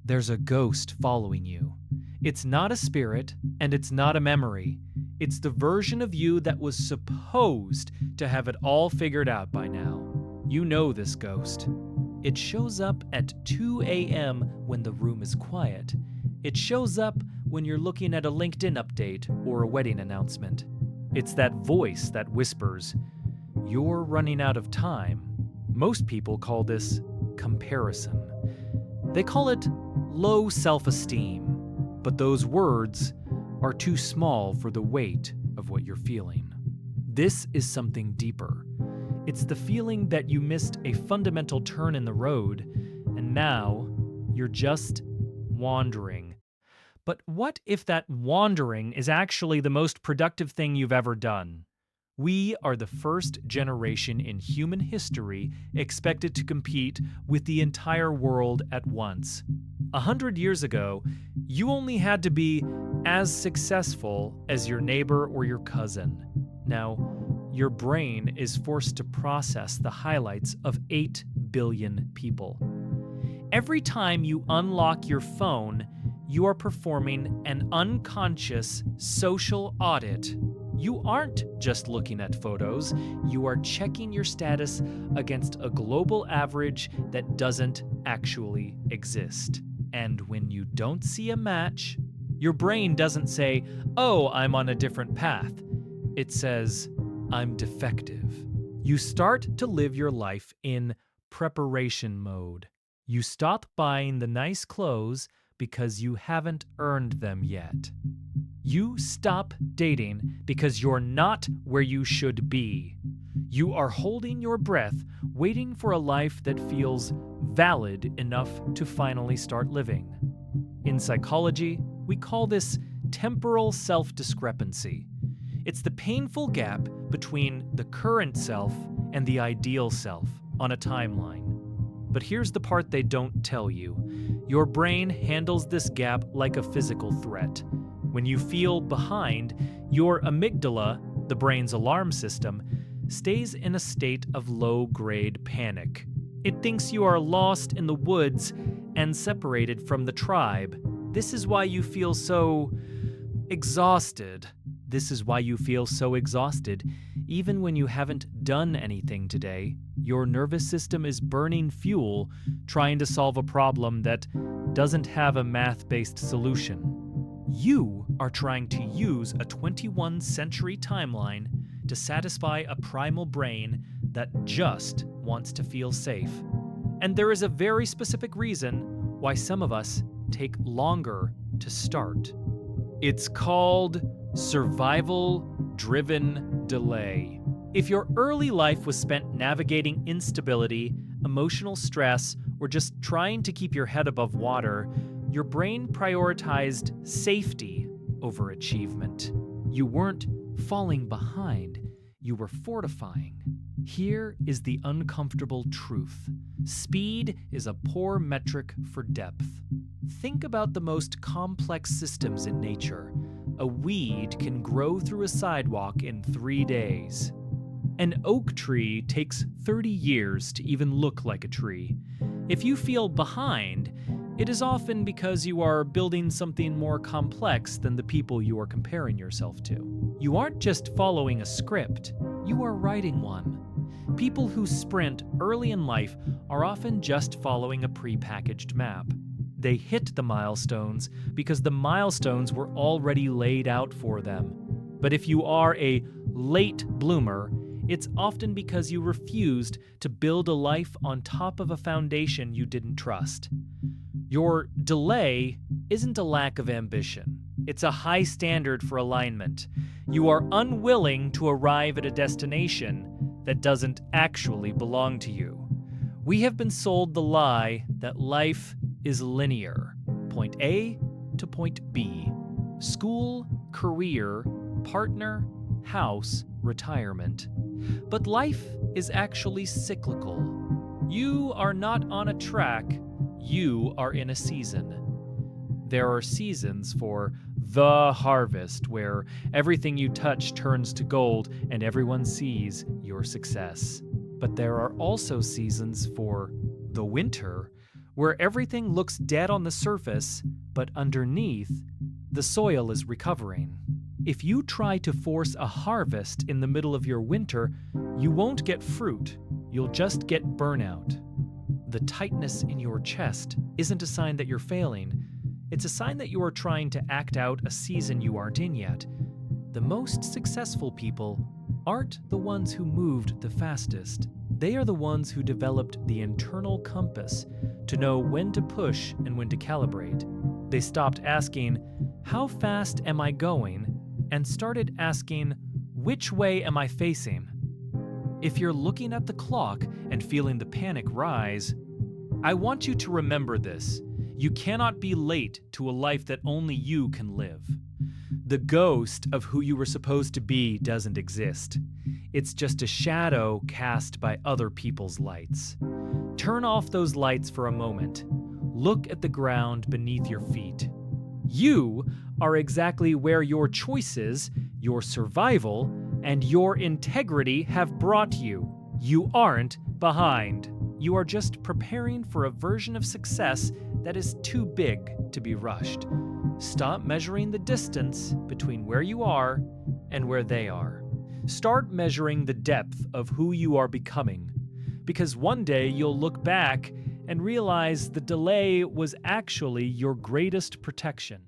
there's a ghost following you. It's not a spirit, and it's not a memory. It's the version of you that was supposed to have it all figured out by now. You know this ghost. It shows up at 2 a.m. when the room is quiet. It shows up when you're looking at a LinkedIn update or a wedding announcement. It's that voice that whispers, "You're running out of time." Most people call this comparison. They call it low self-esteem, but those words are too small for the weight of what you're feeling. This is something deeper. It's the feeling that you missed a fundamental turn in the road, and now you're just wandering. But what if that wandering is actually the most productive thing you've ever done? We are the first generation in human history expected to compete with the entire world at once. 100 years ago, you only had to be as successful as your neighbor or your cousin. Now, your brain is forced to process the highlights of 8 billion people. Every time you unlock your phone, you are performing an unconscious social audit. You aren't just looking at photos, you are checking your status against a global average that doesn't actually exist. And when you don't see a match, your brain doesn't say, "Oh, I'm on a different path." It says, "I'm defective." You start to live your life in preparation mode. You stop buying the nice clothes because you haven't earned them yet. You stop dating because you're not where you should be. You are holding your breath, waiting for a life that feels valid enough to finally start living. In psychology, we call this temporal self-discrepancy. It's the painful gap between the current self and the ideal self on a timeline. But here's the part they don't tell you. Your brain handles this gap like a physical threat. When you feel behind, your amygdala, the brain's alarm system, stays in a state of low-grade panic. It thinks you are lost in the woods and separated from the tribe. This is why you feel so exhausted. Even when you haven't done anything today. Your nervous system is burning fuel trying to solve a problem that doesn't have a math-based solution. You are trying to use a 21st century timeline to satisfy a primal brain that just wants to feel safe. And there is a very specific reason why some of us take longer to start. It's called survival-driven delay. If your early life was spent navigating instability, emotional stress, or just trying to keep your head above water, your brain prioritized safety over achievement. You weren't falling behind, you were fortifying. Here is the uncomfortable truth. Speed is a poor metric for depth. Think about the most complex systems in nature. A weed can grow through a sidewalk in 3 days. An oak tree takes 30 years to even look like a tree. If you feel behind, it is often because you are building something more complex than the people you are comparing yourself to. You aren't just following a script, you are writing one. People who sprint early in life are often just following a pre-packaged map. They hit the milestones because the milestones were already laid out for them. But if you are a late bloomer, it's often because you refused to build a life on top of a foundation you didn't trust. Your delay isn't a lack of ambition. It's a high standard for alignment. You are unwilling to arrive at a destination that doesn't actually belong to you. We have been sold the lie that life is linear. Point A to point B. School, career, partner, house, retirement. But life is actually cyclical. You are not on a track, you are in a season. There are seasons for the harvest, where everything you touch turns to gold and everyone sees your success. But there are also seasons for the winter, where everything looks dead on the surface, but underneath, the soil is recovering. If you try to force a harvest in the middle of your winter, you won't get fruit, you'll just get burnout. The tightness in your chest isn't a sign that you're failing, it's a sign that you are trying to act out a season you aren't in yet. The most successful people aren't the ones who moved the fastest. They are the ones who developed the internal compass to know when to push and when to calibrate. They stopped asking, "How fast am I going?" and started asking, "Which way am I facing?" If you're looking at the clock and feeling the panic rise, I want you to remember this. You cannot be late to a life that only you can live. The ghost of who you were supposed to be doesn't exist. It's just a shadow cast by other people's lights. Turn off those lights for a moment. Look at the ground beneath your feet. You are exactly where your choices, your survival, and your integrity have brought you. You aren't behind. You are just preparing for a version of success that is too big to be rushed. Stop measuring the distance between where you are and where they are. Start measuring the depth of who you are becoming, because one day you'll look back and realize the delay was actually your greatest protection.